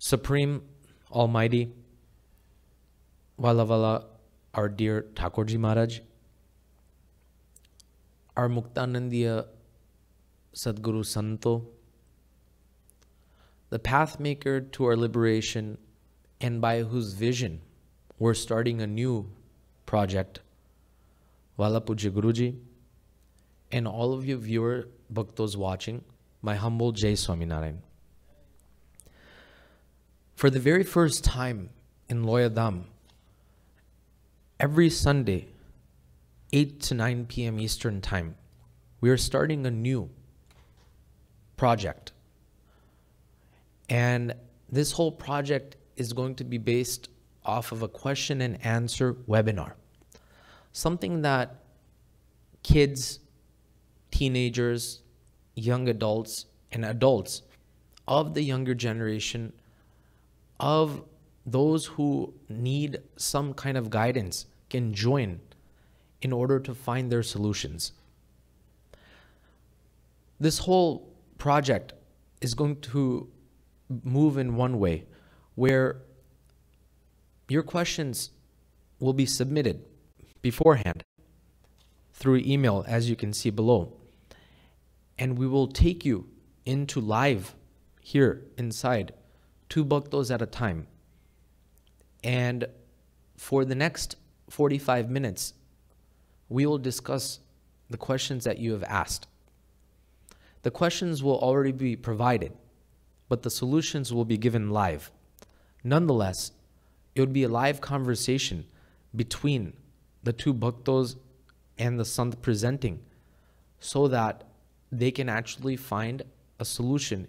Supreme, Almighty, Wala Wala, our dear Thakurji Maharaj, our Muktanandiya Sadguru Santo, the pathmaker to our liberation, and by whose vision we're starting a new project, Wala Pujya Guruji, and all of you viewer bhaktos watching, my humble Jai Swaminarayan. For the very first time in Loyadham, every Sunday, 8 to 9 p.m. Eastern Time, we are starting a new project. And this whole project is going to be based off of a question and answer webinar. Something that kids, teenagers, young adults, and adults of the younger generation, of those who need some kind of guidance, can join in order to find their solutions. This whole project is going to move in one way, where your questions will be submitted beforehand through email, as you can see below. And we will take you into live here inside, 2 bhaktos at a time. And for the next 45 minutes, we will discuss the questions that you have asked. The questions will already be provided, but the solutions will be given live. Nonetheless, it would be a live conversation between the 2 bhaktos and the Sant presenting, so that they can actually find a solution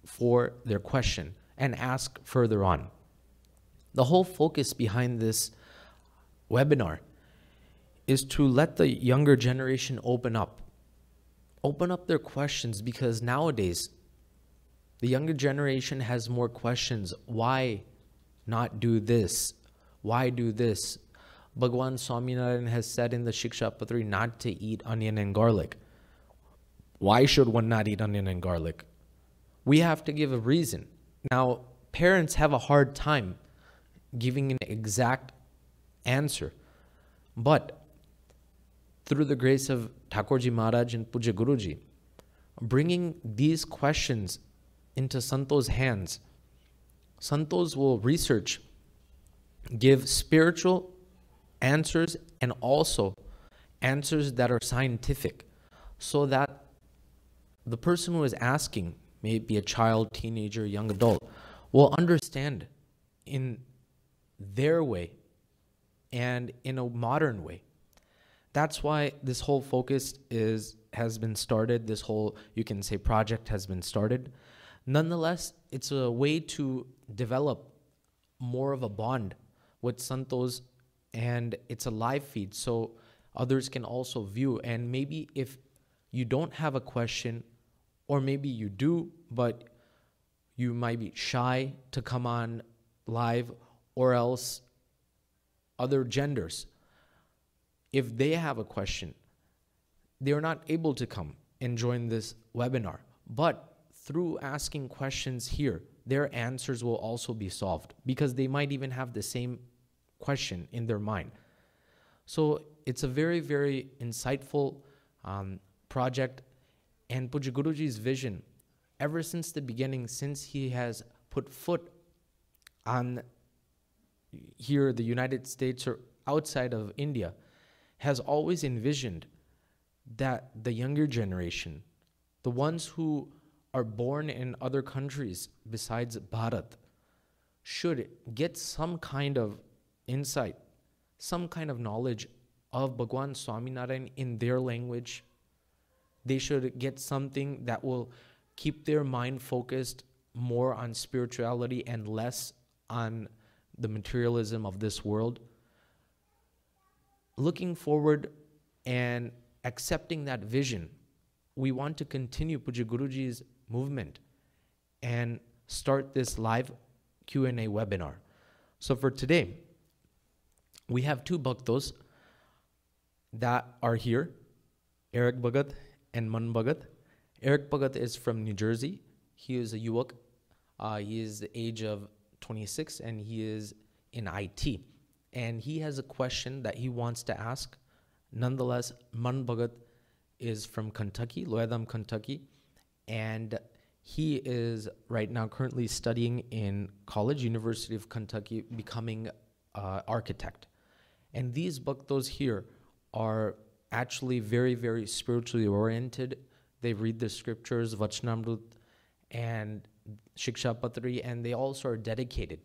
for their question and ask further on. The whole focus behind this webinar is to let the younger generation open up their questions, because nowadays the younger generation has more questions. Why not do this? Why do this? Bhagwan Swaminarayan has said in the Shiksha Patri not to eat onion and garlic. Why should one not eat onion and garlic? We have to give a reason. Now, parents have a hard time giving an exact answer, but through the grace of Thakurji Maharaj and Puja Guruji, bringing these questions into Santos' hands, Santos will research, give spiritual answers, and also answers that are scientific, so that the person who is asking, may it be a child, teenager, young adult, will understand in their way and in a modern way. That's why this whole focus has been started. This whole, you can say, project has been started. Nonetheless, it's a way to develop more of a bond with Santos, and it's a live feed, so others can also view. And maybe if you don't have a question, or maybe you do, but you might be shy to come on live, or else other genders, if they have a question, they're not able to come and join this webinar. But through asking questions here, their answers will also be solved, because they might even have the same question in their mind. So it's a very, very insightful project. And Puja Guruji's vision, ever since the beginning, since he has put foot on here, the United States, or outside of India, has always envisioned that the younger generation, the ones who are born in other countries besides Bharat, should get some kind of insight, some kind of knowledge of Bhagwan Swaminarayan in their language. They should get something that will keep their mind focused more on spirituality and less on the materialism of this world. Looking forward and accepting that vision, we want to continue Puja Guruji's movement and start this live Q&A webinar. So for today, we have 2 bhaktos that are here, Eric Bhagat and Man Bhagat. Eric Bhagat is from New Jersey. He is a yuwak He is the age of 26 and he is in IT. And he has a question that he wants to ask. Nonetheless, Man Bhagat is from Kentucky, Loyadham, Kentucky. And he is right now currently studying in college, University of Kentucky, becoming architect. And these bhaktos here are actually very, very spiritually oriented. They read the scriptures, Vachanamrut and Shiksha Patri, and they also are dedicated.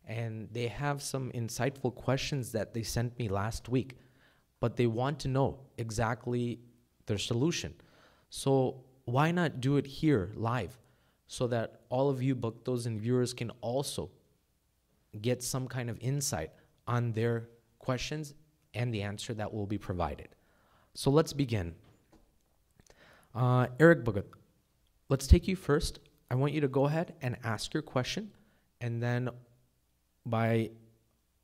And they have some insightful questions that they sent me last week, but they want to know exactly their solution. So why not do it here live so that all of you bhaktos and viewers can also get some kind of insight on their questions and the answer that will be provided. So let's begin. Eric Bhagat, let's take you first. I want you to go ahead and ask your question, and then by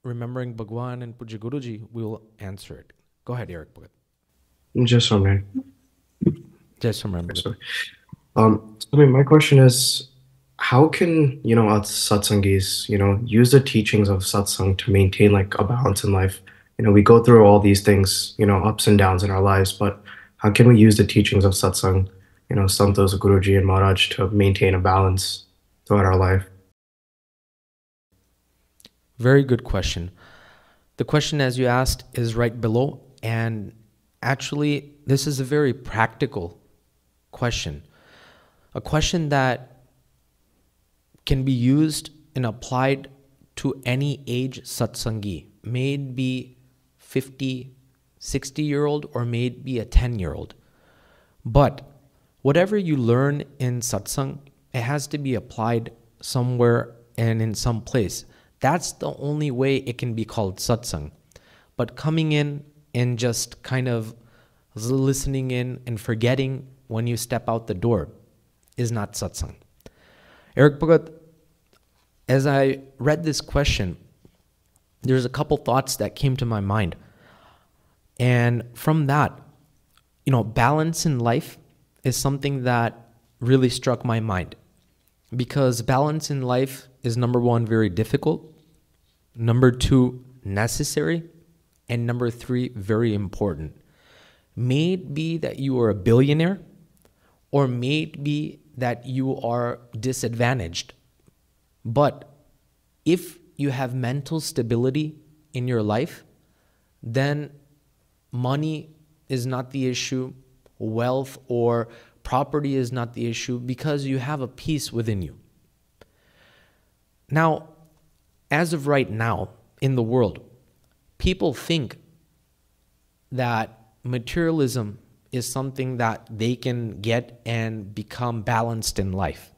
remembering Bhagwan and Puja Guruji, we'll answer it. Go ahead, Eric Bhagat. Just one minute. Just remember. My question is, how can, us satsangis, use the teachings of satsang to maintain like a balance in life? We go through all these things, ups and downs in our lives, but how can we use the teachings of satsang, Santos, Guruji, and Maharaj to maintain a balance throughout our life? Very good question. The question, as you asked, is right below, and actually, this is a very practical question. A question that can be used and applied to any age satsangi. May it be 50, 60-year-old, or may it be a 10-year-old. But whatever you learn in satsang, it has to be applied somewhere and in some place. That's the only way it can be called satsang. But coming in and just kind of listening in and forgetting when you step out the door is not satsang. Eric Bhagat, as I read this question, there's a couple thoughts that came to my mind. And from that, balance in life is something that really struck my mind. Because balance in life is, number one, very difficult. Number two, necessary. And number three, very important. May it be that you are a billionaire, or may it be that you are disadvantaged. But if you have mental stability in your life, then money is not the issue, wealth or property is not the issue, because you have a peace within you. Now, as of right now in the world, people think that materialism is something that they can get and become balanced in life.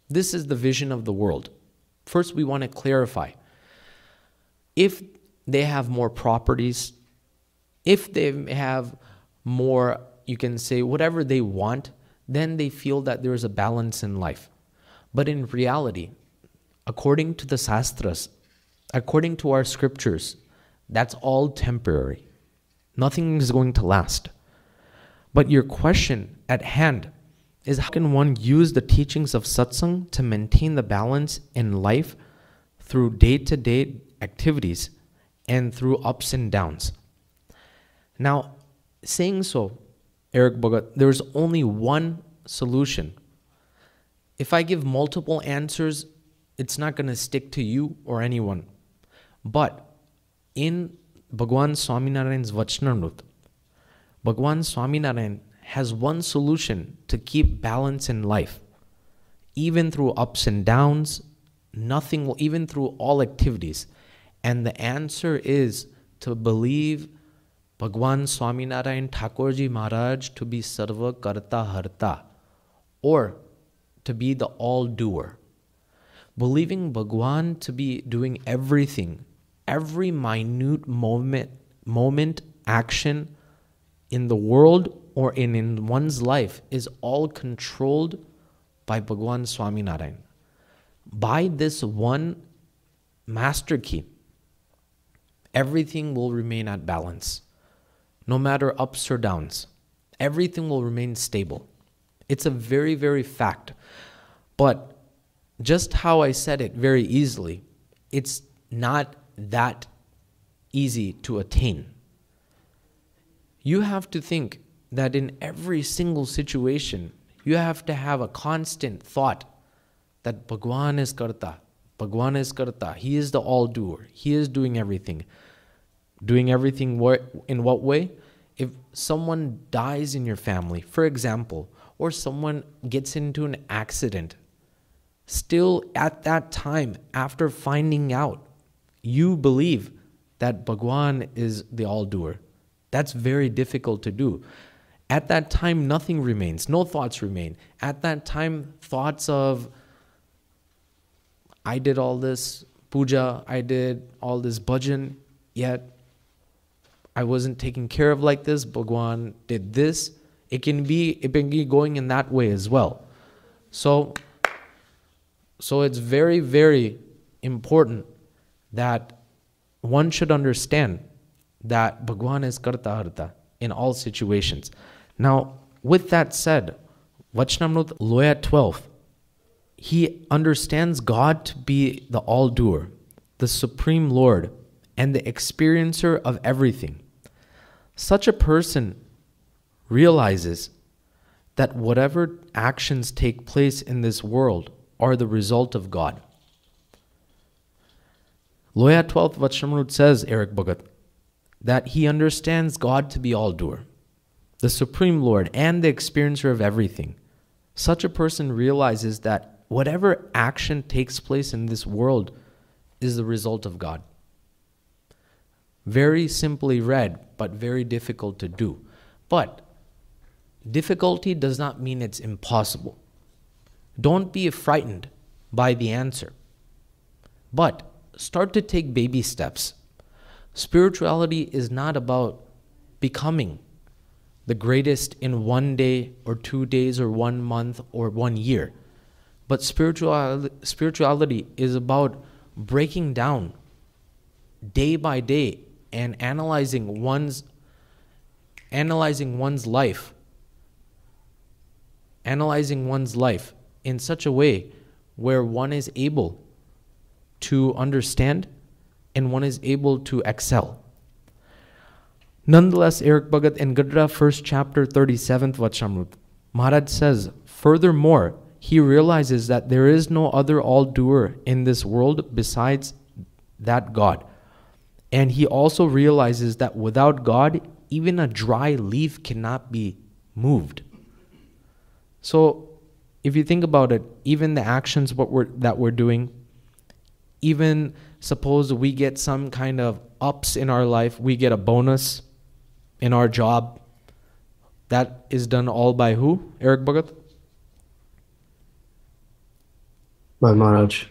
This is the vision of the world. First, we want to clarify. If they have more properties, if they have more, you can say whatever they want, then they feel that there is a balance in life. But in reality, according to the Shastras, according to our scriptures, that's all temporary. Nothing is going to last. But your question at hand is, how can one use the teachings of satsang to maintain the balance in life through day-to-day activities and through ups and downs? Now, saying so, Eric Bhagat, there's only one solution. If I give multiple answers, it's not going to stick to you or anyone. But in Bhagwan Swaminarayan's Vachanamrut, Bhagwan Swaminarayan has one solution to keep balance in life. Even through ups and downs, nothing will, even through all activities. And the answer is to believe Bhagwan Swaminarayan Thakurji Maharaj to be Sarva Karta Harta, or to be the all-doer. Believing Bhagwan to be doing everything, every minute moment, action in the world or in one's life is all controlled by Bhagwan Swaminarayan. By this one master key, everything will remain at balance. No matter ups or downs, everything will remain stable. It's a very, very fact. But just how I said it very easily, it's not that easy to attain. You have to think that in every single situation, you have to have a constant thought that bhagwan is karta. Bhagwan is karta. He is the all-doer. He is doing everything. Doing everything in what way? If someone dies in your family, for example, or someone gets into an accident, still at that time, after finding out, you believe that bhagwan is the all-doer. That's very difficult to do. At that time, nothing remains. No thoughts remain. At that time, thoughts of, I did all this puja, I did all this bhajan, yet I wasn't taken care of like this. Bhagwan did this. It can be going in that way as well. So it's very, very important that one should understand that bhagwan is karta harta in all situations. Now, with that said, Vachanamrut Loya 12, he understands God to be the all-doer, the Supreme Lord, and the experiencer of everything. Such a person realizes that whatever actions take place in this world are the result of God. Loya 12th Vachanamrut says, Eric Bhagat, that he understands God to be all-doer, the Supreme Lord, and the experiencer of everything. Such a person realizes that whatever action takes place in this world is the result of God. Very simply read, but very difficult to do. But difficulty does not mean it's impossible. Don't be frightened by the answer, but start to take baby steps. Spirituality is not about becoming the greatest in 1 day or 2 days or 1 month or 1 year. But spirituality is about breaking down day by day and analyzing one's life in such a way where one is able to understand and one is able to excel. Nonetheless, Eric Bhagat in Gadra 1st chapter 37th Vachanamrut, Maharaj says, furthermore, he realizes that there is no other all-doer in this world besides that God. And he also realizes that without God, even a dry leaf cannot be moved. So, if you think about it, even the actions that we're doing, even suppose we get some kind of ups in our life, we get a bonus in our job, that is done all by who, Eric Bhagat? By Maharaj.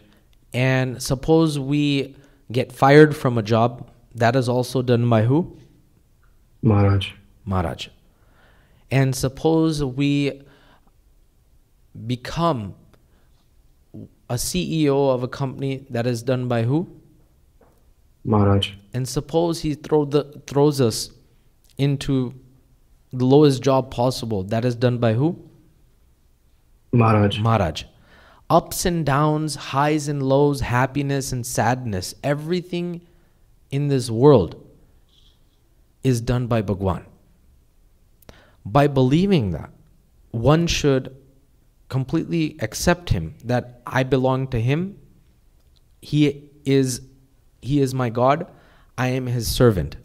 And suppose we get fired from a job, that is also done by who? Maharaj. Maharaj. And suppose we become a CEO of a company, that is done by who? Maharaj. And suppose he throws us into the lowest job possible, that is done by who? Maharaj. Maharaj. Ups and downs, highs and lows, happiness and sadness, everything in this world is done by Bhagwan. By believing that, one should completely accept him, that I belong to him, he is my God, I am his servant.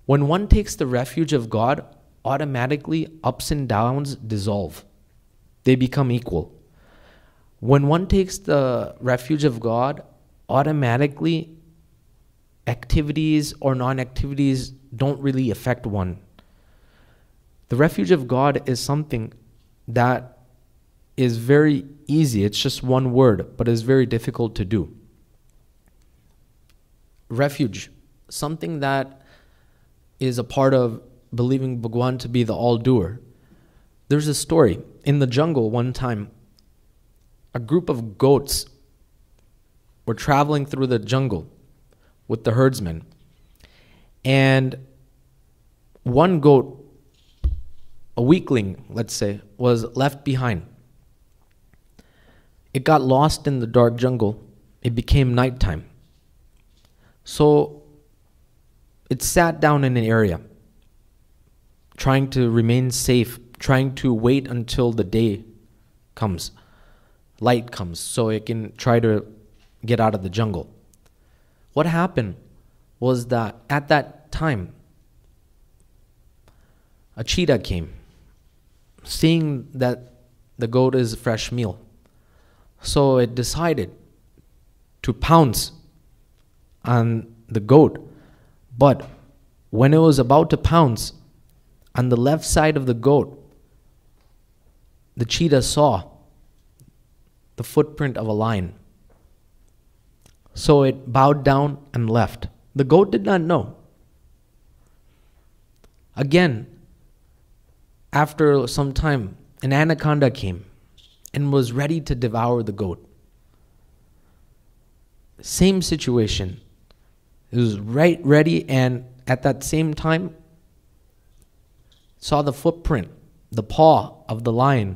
When one takes the refuge of God, automatically ups and downs dissolve. They become equal. When one takes the refuge of God, automatically activities or non-activities don't really affect one. The refuge of God is something that is very easy. It's just one word, but is very difficult to do. Refuge, something that is a part of believing Bhagwan to be the all-doer. There's a story. In the jungle one time, a group of goats were traveling through the jungle with the herdsmen. And one goat, a weakling, let's say, was left behind. it got lost in the dark jungle. It became nighttime. So it sat down in an area, trying to remain safe, trying to wait until the day comes, light comes, so it can try to get out of the jungle. What happened was that at that time, a cheetah came, seeing that the goat is a fresh meal. So it decided to pounce on the goat. But when it was about to pounce, on the left side of the goat, the cheetah saw the footprint of a lion. So it bowed down and left. The goat did not know. Again, after some time, an anaconda came and was ready to devour the goat. Same situation. It was ready, and at that same time, saw the footprint, the paw of the lion,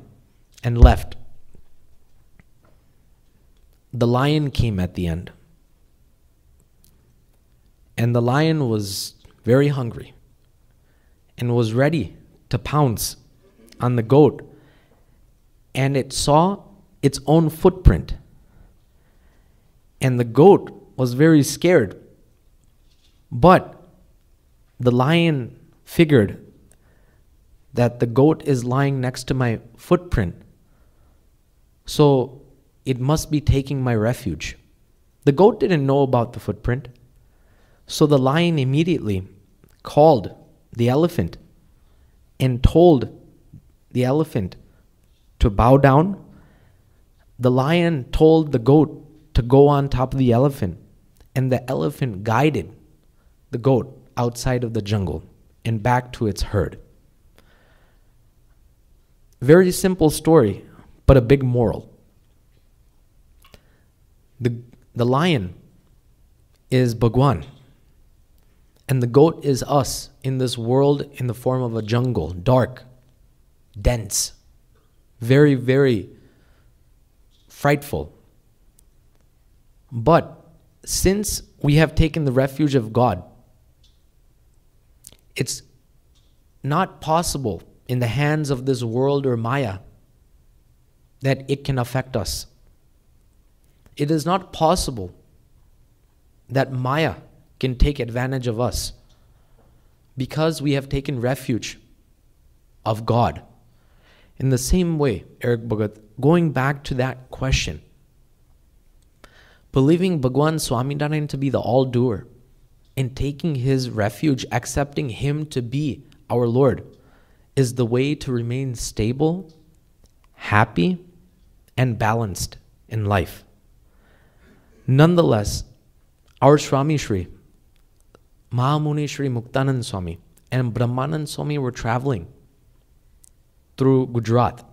and left. The lion came at the end. And the lion was very hungry and was ready to pounce on the goat. And it saw its own footprint. And the goat was very scared. But the lion figured that the goat is lying next to my footprint, so it must be taking my refuge. The goat didn't know about the footprint. So the lion immediately called the elephant and told the elephant to bow down. The lion told the goat to go on top of the elephant, and the elephant guided the goat outside of the jungle and back to its herd. Very simple story, but a big moral. The lion is bhagwan, and the goat is us in this world in the form of a jungle, dark, dense, very, very frightful. But since we have taken the refuge of God, it's not possible in the hands of this world or Maya that it can affect us. It is not possible that Maya can take advantage of us because we have taken refuge of God. In the same way, Eric Bhagat, going back to that question, believing Bhagwan Swaminarayan to be the all-doer and taking his refuge, accepting him to be our Lord, is the way to remain stable, happy, and balanced in life. Nonetheless, our Swami Shri, Mahamuni Shri Muktanand Swami, and Brahmanand Swami were traveling through Gujarat.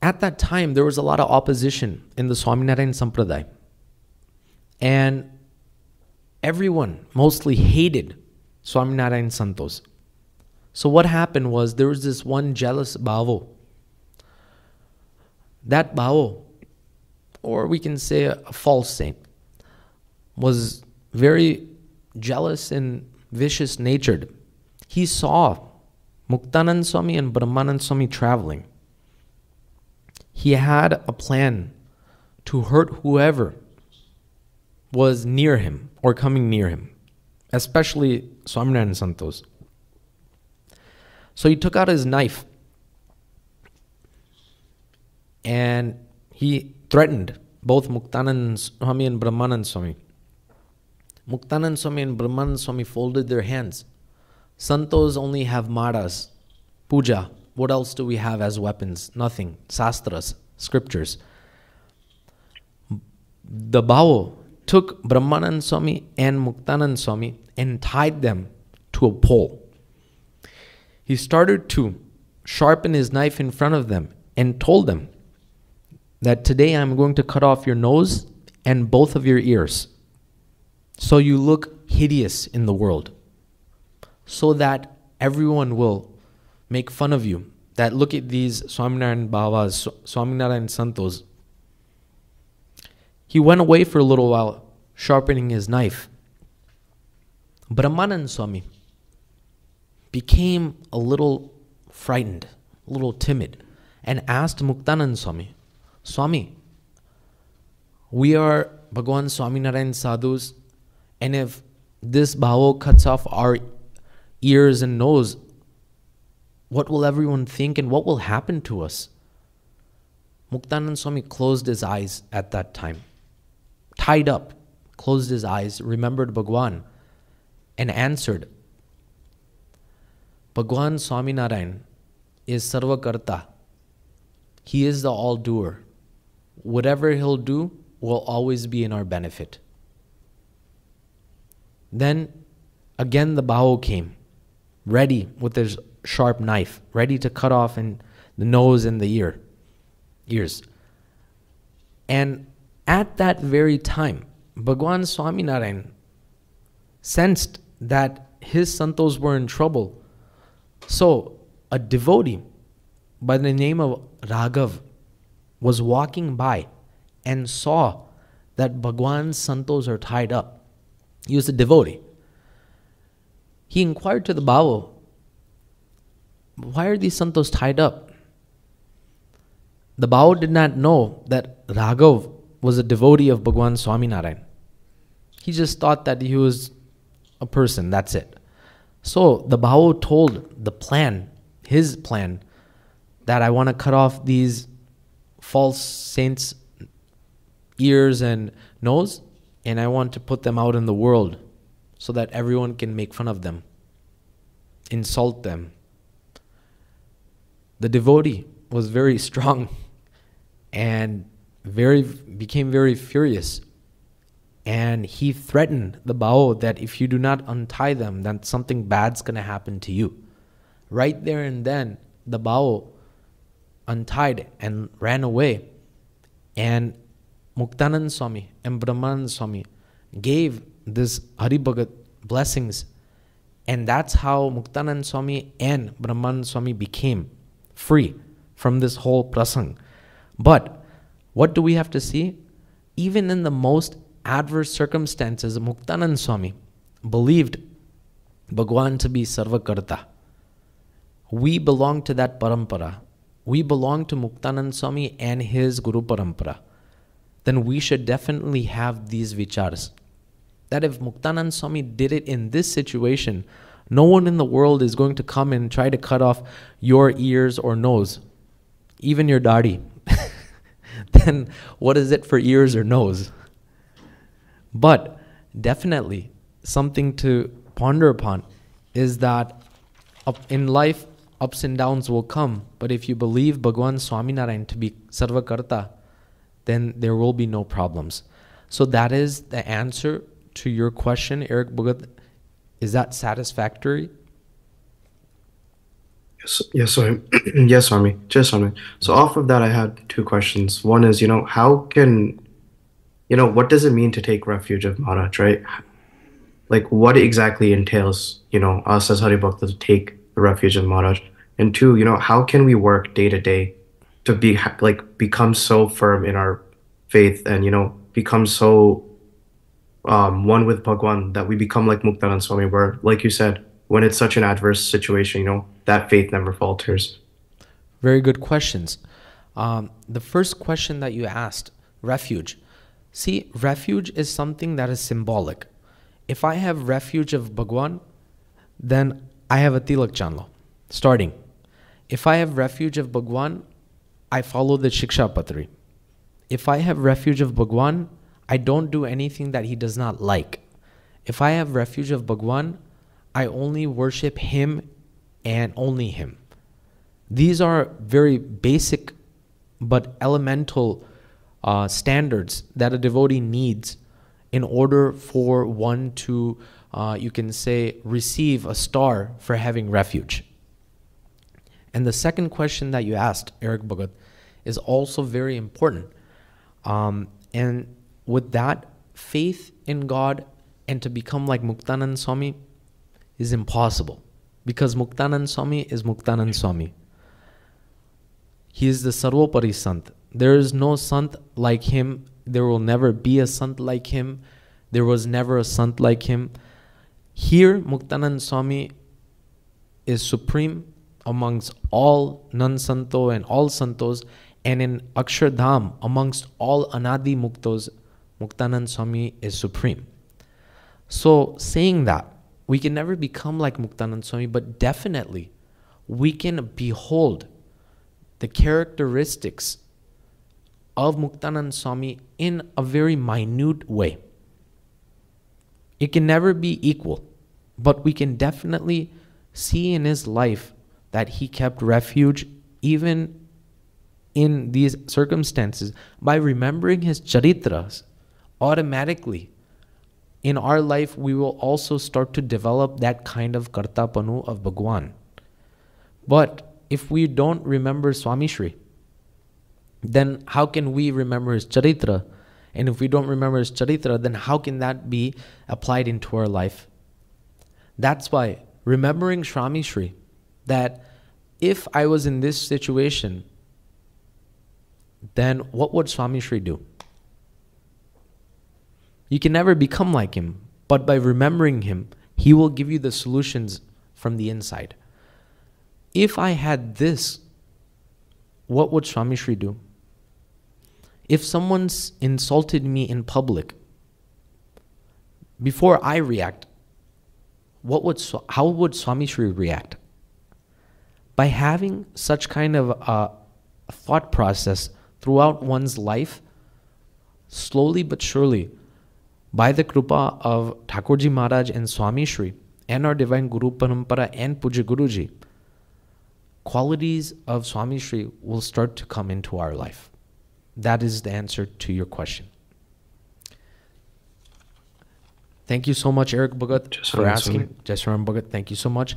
At that time, there was a lot of opposition in the Swaminarayan Sampradaya. And everyone mostly hated Swaminarayan Santos. So what happened was there was this one jealous Bhavo. That Bhavo, or we can say a false saint, was very jealous and vicious natured. He saw Muktanand Swami and Brahmanand Swami traveling. He had a plan to hurt whoever was near him or coming near him, especially Swaminarayan Santos. So he took out his knife and he threatened both Muktanand Swami and Brahmanand Swami. Muktanand Swami and Brahmanand Swami folded their hands. Santos only have maras, puja. What else do we have as weapons? Nothing. Sastras, scriptures. The Bhavo took Brahmanand Swami and Muktanand Swami and tied them to a pole. He started to sharpen his knife in front of them and told them that today I'm going to cut off your nose and both of your ears so you look hideous in the world, so that everyone will make fun of you that look at these Swaminarayan Bhavas, Swaminarayan Santos. He went away for a little while, sharpening his knife. Brahmanand Swami became a little frightened, a little timid, and asked Muktanand Swami, Swami, we are Bhagwan Swaminarayan sadhus, and if this bhavo cuts off our ears and nose, what will everyone think and what will happen to us? Muktanand Swami closed his eyes at that time, tied up, closed his eyes, remembered Bhagwan, and answered, Bhagwan Swaminarayan is Sarvakarta. He is the all-doer. Whatever he'll do will always be in our benefit. Then again the bhavo came, ready with his sharp knife, ready to cut off in the nose and the ears. And at that very time, Bhagwan Swaminarayan sensed that his santos were in trouble. So a devotee by the name of Raghav was walking by and saw that Bhagwan's santos are tied up. He was a devotee. He inquired to the bhavo, why are these santos tied up? The bhavo did not know that Raghav was a devotee of Bhagwan Swaminarayan. He just thought that he was a person, that's it. So the bhavo told the plan, his plan, that I want to cut off these false saints' ears and nose, and I want to put them out in the world so that everyone can make fun of them, insult them. The devotee was very strong and became very furious. And he threatened the bhavo that if you do not untie them, then something bad's going to happen to you. Right there and then, the bhavo untied and ran away. And Muktanand Swami and Brahmanand Swami gave this Hari Bhagat blessings. And that's how Muktanand Swami and Brahmanand Swami became free from this whole prasang. But what do we have to see? Even in the most adverse circumstances, Muktanand Swami believed Bhagwan to be Sarvakarta. We belong to that parampara. We belong to Muktanand Swami and his Guru Parampara. Then we should definitely have these vichars. That if Muktanand Swami did it in this situation, no one in the world is going to come and try to cut off your ears or nose, even your dadi. Then what is it for ears or nose? But definitely something to ponder upon is that in life, ups and downs will come. But if you believe Bhagwan Swaminarayan to be Sarvakarta, then there will be no problems. So that is the answer to your question, Eric Bhagat. Is that satisfactory? Yes, Swami. Yes, Swami. Just Swami. So off of that, I had two questions. One is, how can, what does it mean to take refuge of Maharaj, right? Like, what exactly entails, us as Hari Bhakta to take the refuge of Maharaj? And two, how can we work day to day to become so firm in our faith and, become so one with Bhagwan that we become like Muktanand Swami, where, like you said, when it's such an adverse situation, that faith never falters. Very good questions. The first question that you asked, refuge. See, refuge is something that is symbolic. If I have refuge of Bhagwan, then I have a tilak chanlo, starting. If I have refuge of Bhagwan, I follow the Shiksha Patri. If I have refuge of Bhagwan, I don't do anything that he does not like. If I have refuge of Bhagwan, I only worship him and only him. These are very basic but elemental standards that a devotee needs in order for one to, you can say, receive a star for having refuge. And the second question that you asked, Eric Bhagat, is also very important. And with that, faith in God and to become like Muktanand Swami is impossible, because Muktanand Swami is Muktanand Swami. He is the Sarvopari Sant. There is no Sant like him. There will never be a Sant like him. There was never a Sant like him. Here, Muktanand Swami is supreme amongst all non-santo and all santos, and in Akshardham, amongst all Anadi Muktos, Muktanand Swami is supreme. So, saying that, we can never become like Muktanand Swami, but definitely we can behold the characteristics of Muktanand Swami in a very minute way. It can never be equal, but we can definitely see in his life that he kept refuge even in these circumstances. By remembering his charitras, automatically in our life we will also start to develop that kind of kartapanu of bhagwan. But if we don't remember Swami Shri, then how can we remember his charitra? And if we don't remember his charitra, then how can that be applied into our life? That's why remembering Swami Shri, that if I was in this situation, then what would Swami Shri do? You can never become like him, but by remembering him, he will give you the solutions from the inside. If I had this, what would Swami Shri do? If someone's insulted me in public, before I react, how would Swami Shri react? By having such kind of a thought process throughout one's life, slowly but surely, by the krupa of Thakurji Maharaj and Swami Shri, and our Divine Guru Parampara and Puja Guruji, qualities of Swami Shri will start to come into our life. That is the answer to your question. Thank you so much, Eric Bhagat, for asking. Jai Saram Bhagat, thank you so much.